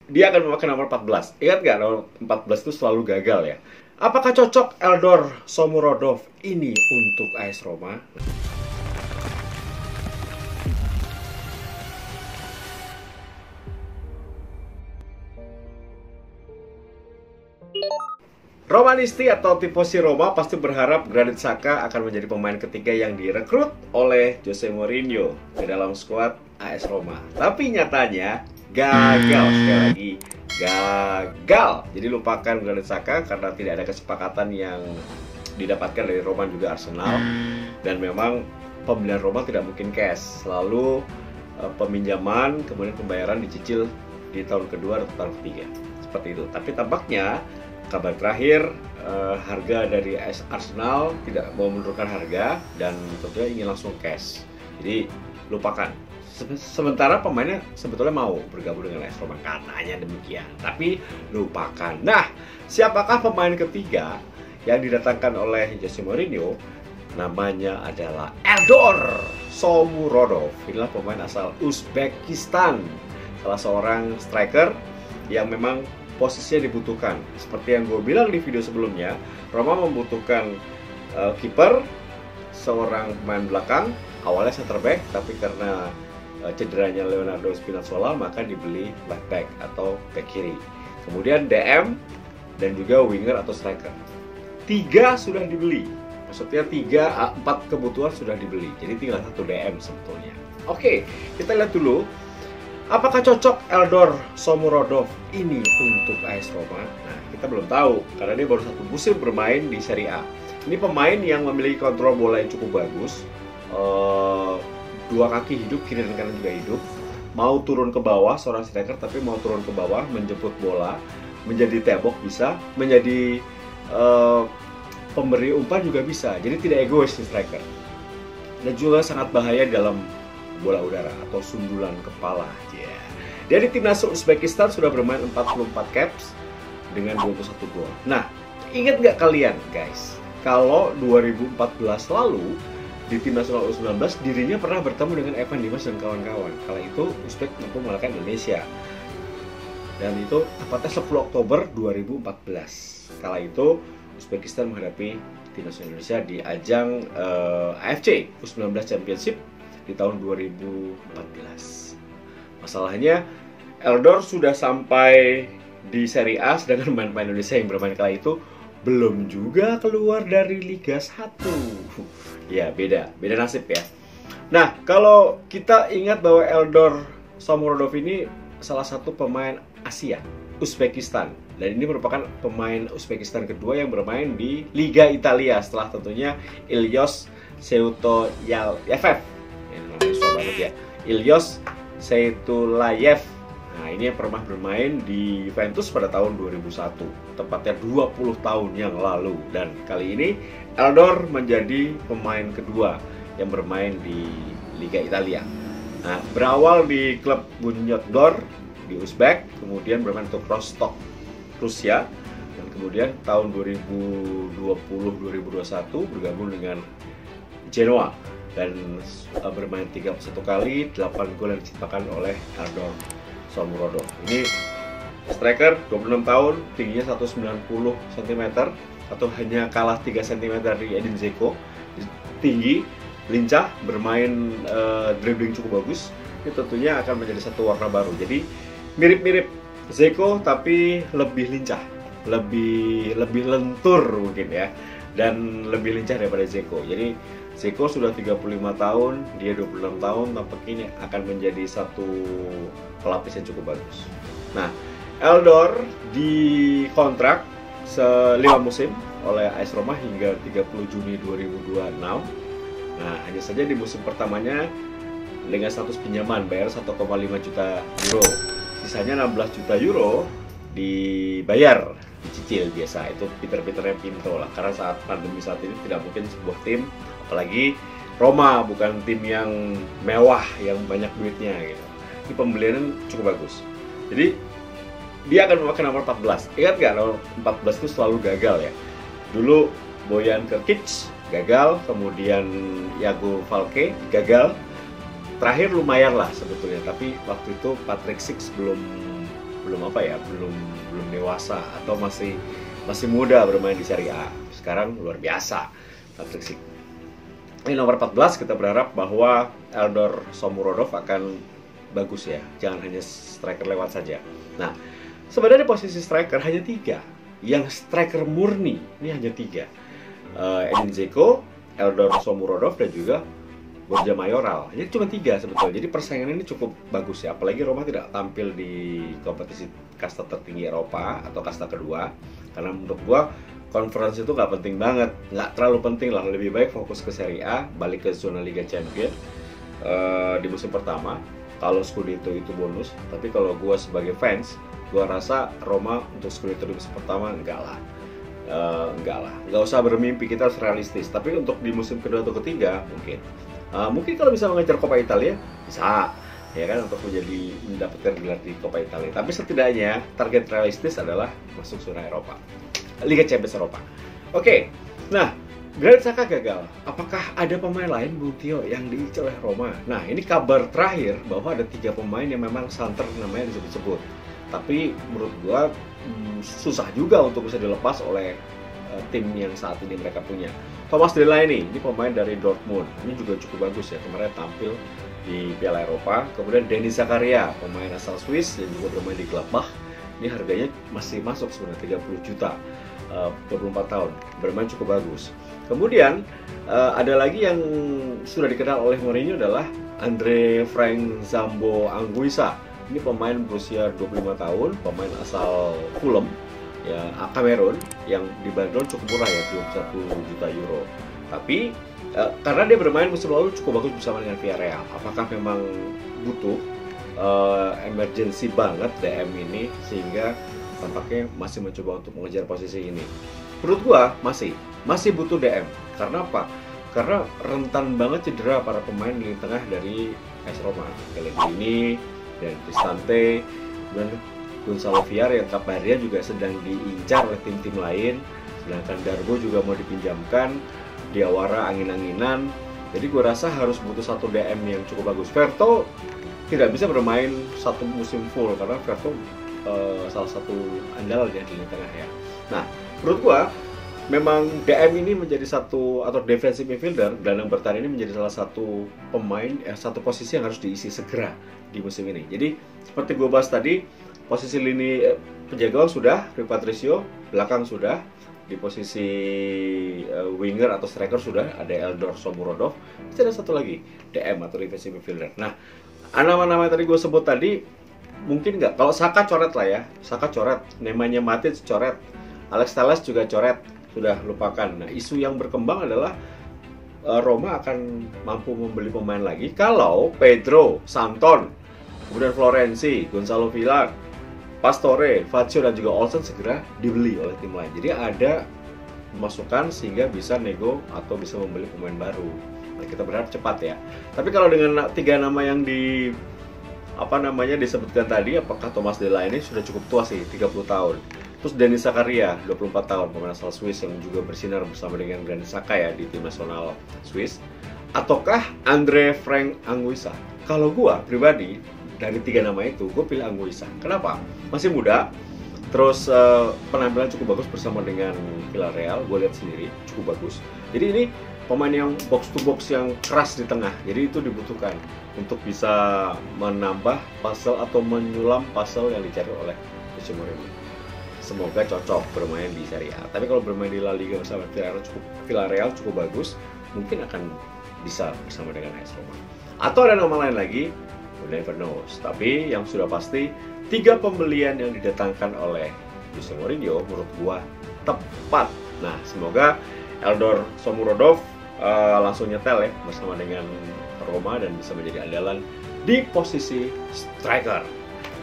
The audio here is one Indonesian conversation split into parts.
dia akan memakai nomor 14. Ingat nggak nomor 14 itu selalu gagal ya? Apakah cocok Eldor Shomurodov ini untuk AS Roma? Romanisti atau tifosi Roma pasti berharap Granit Xhaka akan menjadi pemain ketiga yang direkrut oleh Jose Mourinho ke dalam skuad AS Roma. Tapi nyatanya gagal, sekali lagi gagal. Jadi lupakan Granit Xhaka karena tidak ada kesepakatan yang didapatkan dari Roma juga Arsenal. Dan memang pembelian Roma tidak mungkin cash, selalu peminjaman kemudian pembayaran dicicil di tahun kedua atau tahun ketiga, seperti itu. Tapi tampaknya kabar terakhir, harga dari Arsenal tidak mau menurunkan harga dan tentunya ingin langsung cash. Jadi lupakan. Sementara pemainnya sebetulnya mau bergabung dengan AS Roma, katanya demikian. Tapi lupakan. Nah, siapakah pemain ketiga yang didatangkan oleh Jose Mourinho? Namanya adalah Eldor Shomurodov. Inilah pemain asal Uzbekistan, salah seorang striker yang memang posisinya dibutuhkan. Seperti yang gue bilang di video sebelumnya, Roma membutuhkan kiper, seorang pemain belakang, awalnya center back, tapi karena cederanya Leonardo Spinazzola maka dibeli left back atau back kiri. Kemudian DM dan juga winger atau striker. 3 sudah dibeli. Maksudnya 4 kebutuhan sudah dibeli. Jadi tinggal 1 DM sebetulnya. Oke, kita lihat dulu. Apakah cocok Eldor Shomurodov ini untuk AS Roma? Nah, kita belum tahu karena dia baru 1 musim bermain di Serie A. Ini pemain yang memiliki kontrol bola yang cukup bagus. 2 kaki hidup, kiri dan kanan juga hidup. Mau turun ke bawah, seorang striker tapi mau turun ke bawah, menjemput bola, menjadi tembok bisa, menjadi pemberi umpan juga bisa. Jadi tidak egois nih striker. Dan juga sangat bahaya dalam bola udara atau sundulan kepala. Dia di timnas Uzbekistan sudah bermain 44 caps dengan 21 gol. Nah, ingat nggak kalian guys, kalau 2014 lalu di timnas U19 dirinya pernah bertemu dengan Evan Dimas dan kawan-kawan. Kala itu Uzbek mampu mengalahkan Indonesia. Dan itu tepatnya 10 Oktober 2014. Kala itu Uzbekistan menghadapi timnas Indonesia di ajang AFC U19 Championship di tahun 2014. Masalahnya Eldor sudah sampai di Serie A, sedangkan pemain-pemain Indonesia yang bermain kala itu belum juga keluar dari Liga 1. Ya, beda nasib ya. Nah, kalau kita ingat bahwa Eldor Shomurodov ini salah satu pemain Asia, Uzbekistan. Dan ini merupakan pemain Uzbekistan kedua yang bermain di Liga Italia setelah tentunya Ilyos Seytoyayev. Ini namanya susah banget ya. Ilyos Seytulayev. Nah, ini yang pernah bermain di Juventus pada tahun 2001, tepatnya 20 tahun yang lalu. Dan kali ini Eldor menjadi pemain kedua yang bermain di Liga Italia. Nah, berawal di klub Bunyodor di Uzbek, kemudian bermain untuk Rostov, Rusia, dan kemudian tahun 2020-2021 bergabung dengan Genoa dan bermain 31 kali, 8 gol yang diciptakan oleh Eldor Shomurodov. Ini striker 26 tahun, tingginya 190 cm atau hanya kalah 3 cm dari Edin Dzeko. Tinggi, lincah, bermain dribbling cukup bagus. Ini tentunya akan menjadi satu warna baru. Jadi mirip-mirip Dzeko tapi lebih lincah, lebih lentur mungkin ya, dan lebih lincah daripada Dzeko. Jadi Dzeko sudah 35 tahun, dia 26 tahun, tampaknya ini akan menjadi satu pelapis yang cukup bagus. Nah, Eldor dikontrak 5 musim oleh AS Roma hingga 30 Juni 2026. Nah, hanya saja di musim pertamanya dengan status pinjaman bayar 1,5 juta euro. Sisanya 16 juta euro dibayar, dicicil biasa. Itu Peter-Peternya Pinto lah, karena saat pandemi saat ini tidak mungkin sebuah tim, apalagi Roma bukan tim yang mewah yang banyak duitnya gitu. Ini pembelian cukup bagus. Jadi dia akan memakai nomor 14. Ingat nggak nomor 14 itu selalu gagal ya. Dulu Bojan Krkic gagal, kemudian Iago Falque gagal. Terakhir lumayan lah sebetulnya, tapi waktu itu Patrick Schick belum belum dewasa atau masih muda bermain di Serie A. Sekarang luar biasa Patrick Schick. Ini nomor 14, kita berharap bahwa Eldor Shomurodov akan bagus ya, jangan hanya striker lewat saja. Nah, sebenarnya posisi striker hanya 3, yang striker murni ini hanya 3, Edin Dzeko, Eldor Shomurodov, dan juga Borja Mayoral. Jadi cuma 3 sebetulnya. Jadi persaingan ini cukup bagus ya. Apalagi Roma tidak tampil di kompetisi kasta tertinggi Eropa atau kasta kedua. Karena menurut gua conference itu nggak penting banget, nggak terlalu penting lah. Lebih baik fokus ke Serie A, balik ke zona Liga Champions di musim pertama. Kalau Scudetto itu bonus. Tapi kalau gua sebagai fans, gua rasa Roma untuk Scudetto di musim pertama enggak lah. Nggak usah bermimpi, kita harus realistis. Tapi untuk di musim kedua atau ketiga mungkin kalau bisa mengejar Coppa Italia bisa ya kan, untuk mendapatkan gelar di Coppa Italia. Tapi setidaknya target realistis adalah masuk zona Eropa, Liga Champions Eropa. Oke. Nah, Granit Xhaka gagal. Apakah ada pemain lain, Bung Tio, yang diincar oleh Roma? Nah, ini kabar terakhir bahwa ada 3 pemain yang memang santer namanya disebut-sebut. Tapi menurut gua susah juga untuk bisa dilepas oleh tim yang saat ini mereka punya. Thomas Delaney, ini pemain dari Dortmund. Ini juga cukup bagus ya, kemarin tampil di Piala Eropa. Kemudian Denis Zakaria, pemain asal Swiss yang juga bermain di Gladbach. Ini harganya masih masuk sebenarnya 30 juta, 24 tahun. Bermain cukup bagus. Kemudian ada lagi yang sudah dikenal oleh Mourinho adalah Andre Frank Zambo Anguissa. Ini pemain berusia 25 tahun, pemain asal Fulham, ya, Kamerun, yang dibanderol cukup murah ya, 21 juta euro. Tapi karena dia bermain musim lalu cukup bagus bersama dengan Villarreal, apakah memang butuh emergency banget DM ini sehingga tampaknya masih mencoba untuk mengejar posisi ini? Menurut gua masih butuh DM. Karena apa? Karena rentan banget cedera para pemain di tengah dari AS Roma, Pellegrini dan Cristante, dan Gonzalo Villar yang kabarnya juga sedang diincar oleh tim-tim lain. Sedangkan Darbo juga mau dipinjamkan, Diawara angin-anginan. Jadi gue rasa harus butuh satu DM yang cukup bagus. Verto tidak bisa bermain satu musim full karena Verto salah satu andalan ya di tengah ya. Nah, menurut gue memang DM ini menjadi satu, atau defensive midfielder, gelandang bertahan ini menjadi salah satu pemain, satu posisi yang harus diisi segera di musim ini. Jadi seperti gue bahas tadi, posisi lini penjaga gawang sudah, Rui Patricio, belakang sudah, di posisi winger atau striker sudah ada Eldor Shomurodov. Masih ada satu lagi, DM atau defensive midfielder. Nah, nama-nama yang tadi gue sebut tadi mungkin nggak, kalau Saka coret lah ya, Saka coret, namanya Matic coret, Alex Telles juga coret, sudah lupakan. Nah, isu yang berkembang adalah Roma akan mampu membeli pemain lagi kalau Pedro, Santon, kemudian Florenzi, Gonzalo Villar, Pastore, Fazio, dan juga Olsen segera dibeli oleh tim lain. Jadi ada masukan sehingga bisa nego atau bisa membeli pemain baru. Nah, kita berharap cepat ya. Tapi kalau dengan 3 nama yang disebutkan tadi, apakah Thomas Delaney sudah cukup tua sih, 30 tahun. Terus Denis Zakaria, 24 tahun, pemain asal Swiss yang juga bersinar bersama dengan Granit Xhaka ya di tim nasional Swiss. Ataukah Andre Frank Anguissa? Kalau gua pribadi, dari 3 nama itu, gue pilih Anguissa. Kenapa? Masih muda, terus penampilan cukup bagus bersama dengan Villarreal, gue lihat sendiri, cukup bagus. Jadi ini pemain yang box to box yang keras di tengah, jadi itu dibutuhkan untuk bisa menambah puzzle atau menyulam puzzle yang dicari oleh Jose Mourinho. Semoga cocok bermain di Serie A. Tapi kalau bermain di La Liga bersama Villarreal cukup bagus, mungkin akan bisa bersama dengan AS Roma. Atau ada nama lain lagi, we never knows. Tapi yang sudah pasti, 3 pembelian yang didatangkan oleh Jose Mourinho menurut gua tepat. Nah, semoga Eldor Shomurodov langsung nyetel ya bersama dengan Roma dan bisa menjadi andalan di posisi striker.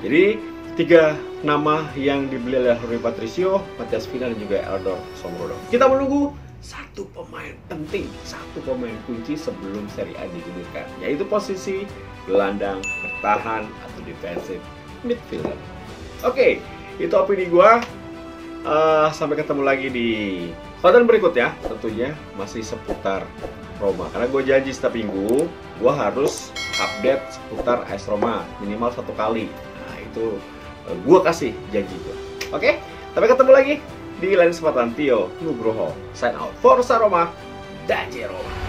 Jadi 3 nama yang dibeli oleh Rui Patricio, Matías Viña, dan juga Eldor Shomurodov. Kita menunggu satu pemain penting, satu pemain kunci sebelum Serie A digulirkan, yaitu posisi gelandang bertahan atau defensive midfielder. Oke, itu opini gua. Sampai ketemu lagi di konten berikutnya, tentunya masih seputar Roma. Karena gue janji setiap minggu gue harus update seputar AS Roma minimal 1 kali. Nah, itu gue kasih janji gue. Oke, sampai ketemu lagi di lain kesempatan. Tio Nugroho sign out. Forza Roma, Daci Roma.